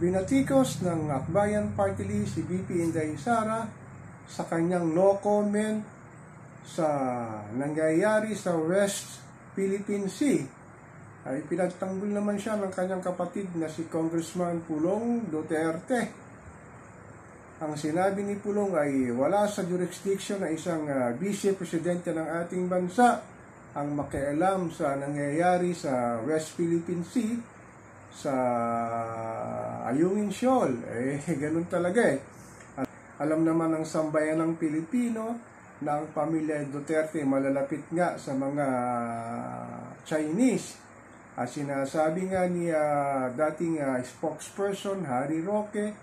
Binatikos ng Akbayan Party List si VP Inday Sara sa kanyang no comment sa nangyayari sa West Philippine Sea. Ay pinagtanggol naman siya ng kanyang kapatid na si Congressman Pulong Duterte. Ang sinabi ni Pulong ay wala sa jurisdiction na isang vice-presidente ng ating bansa ang makialam sa nangyayari sa West Philippine Sea sa Ayungin Shoal. Ganun talaga Alam naman ng sambayan ng Pilipino na ang pamilya Duterte malalapit nga sa mga Chinese. Sinasabi nga ni dating spokesperson Harry Roque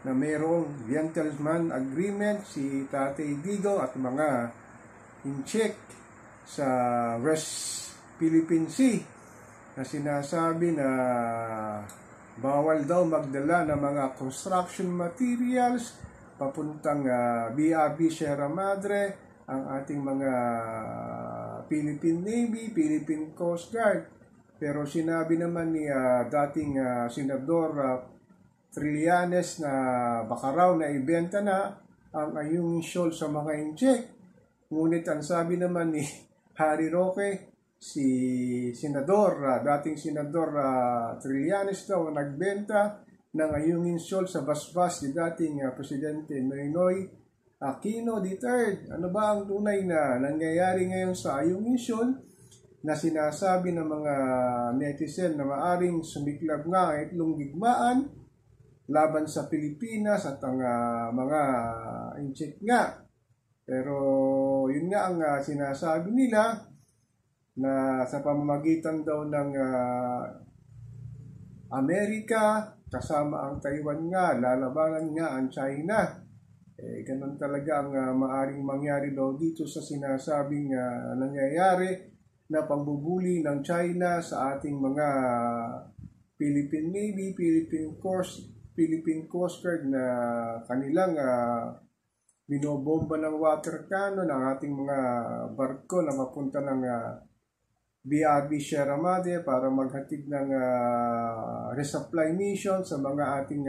na mayroong gentleman agreement si Tatay Digong at mga incheck sa West Philippine Sea na sinasabi na bawal daw magdala ng mga construction materials papuntang BRB Sierra Madre ang ating mga Philippine Navy, Philippine Coast Guard. Pero sinabi naman ni dating Senador Trillanes na baka raw na ibenta na ang Ayungin Shoal sa mga incheck. Ngunit ang sabi naman ni Harry Roque, si dating Senador Trillanes daw nagbenta ng Ayungin Shoal sa basbas ni dating Presidente Noynoy Aquino III. Ano ba ang tunay na nangyayari ngayon sa Ayungin Shoal na sinasabi ng mga netizen na maaring sumiklab nga ang itlong digmaan laban sa Pilipinas at ang mga incheck nga. Pero yun nga ang sinasabi nila na sa pamamagitan daw ng Amerika kasama ang Taiwan nga, lalabanan nga ang China. Ganun talaga ang maaring mangyari daw dito sa sinasabing nangyayari na pambubuli ng China sa ating mga Philippine Navy, Philippine Coast Guard na kanilang binobomba ng water cannon ang ating mga barko na mapunta ng BRB Sierra Madre para maghatid ng resupply mission sa mga ating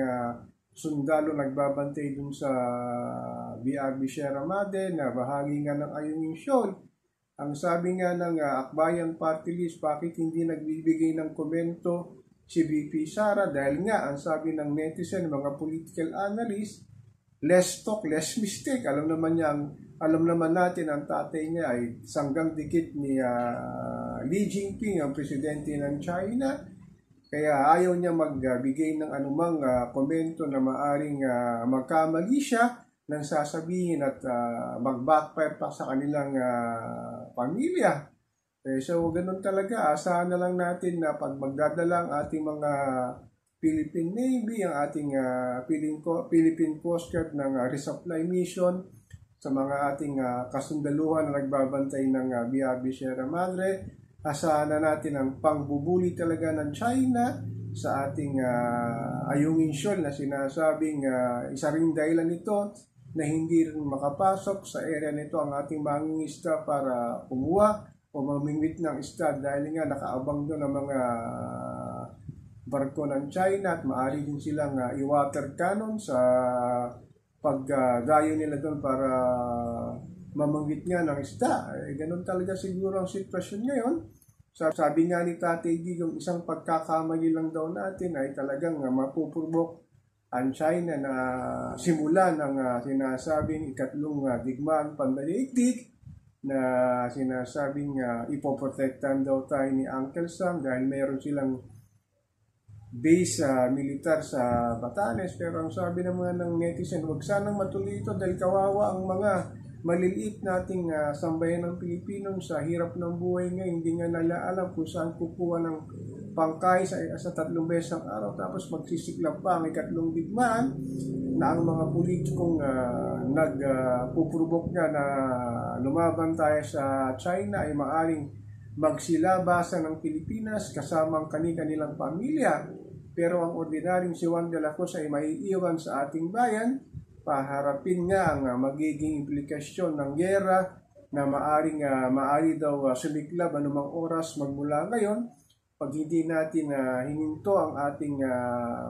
sundalo nagbabantay dun sa BRB Sierra Madre na bahagi nga ng Ayungin Shoal. Ang sabi nga ng Akbayan Party List, bakit hindi nagbibigay ng komento si VP Sara? Dahil nga ang sabi ng netizen, mga political analyst, less talk, less mistake. Alam naman natin ang tatay niya ay sanggang dikit ni Xi Jinping, ang presidente ng China. Kaya ayaw niya magbigay ng anumang komento na maaring magkamali siya nang sasabihin at mag-backfire pa sa kanilang pamilya. So ganun talaga, asahan na lang natin na pag magdadala ang ating mga Philippine Navy, ang ating Philippine Coast Guard ng resupply mission sa mga ating kasundaluhan na nagbabantay ng BRB Sierra Madre. Asahan na natin ang pangbubuli talaga ng China sa ating Ayungin Shoal na sinasabing isa ring dahilan nito na hindi rin makapasok sa area nito ang ating mangingisda para kumuha o mamingwit ng isda dahil nga nakaabang doon ang mga barko ng China at maaari din silang i-water cannon sa pagdayo nila doon para mamangwit nga ng isda. Ganun talaga siguro ang sitwasyon ngayon. Sabi nga ni Tatay Digong, isang pagkakamali lang daw natin ay talagang mapupurbok ang China na simula ng sinasabing ikatlong digmaan pandaigdig na sinasabing ipoprotektan daw tayo ni Uncle Sam dahil mayroon silang base militar sa Batanes. Pero ang sabi naman ng netizen, huwag sanang matuloy ito dahil kawawa ang mga maliliit nating sambayan ng Pilipino sa hirap ng buhay ngayon. Hindi nga nalaalam kung saan kukuha ng pangkain sa 3 beses ang araw, tapos magsisiklab pa ang ikatlong digmaan na ang mga politikong nagpupurubok niya na lumaban tayo sa China ay maaring magsilabasan ng Pilipinas kasama ang kanilang pamilya. Pero ang ordinaryong si Juan de la Cruz ay maiiwan sa ating bayan, paharapin nga ang magiging implikasyon ng giyera na maari daw sumiklab anumang oras magmula ngayon pag hindi natin hininto ang ating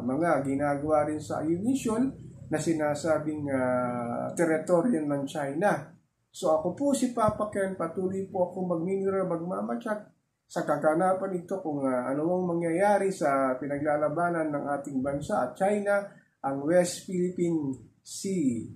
mga ginagawa rin sa ammunition na sinasabing teritoryo ng China. So ako po si Papa Ken, patuloy po ako magmamatyak sa kaganapan ito kung ano ang mangyayari sa pinaglalabanan ng ating bansa at China, ang West Philippine Sea.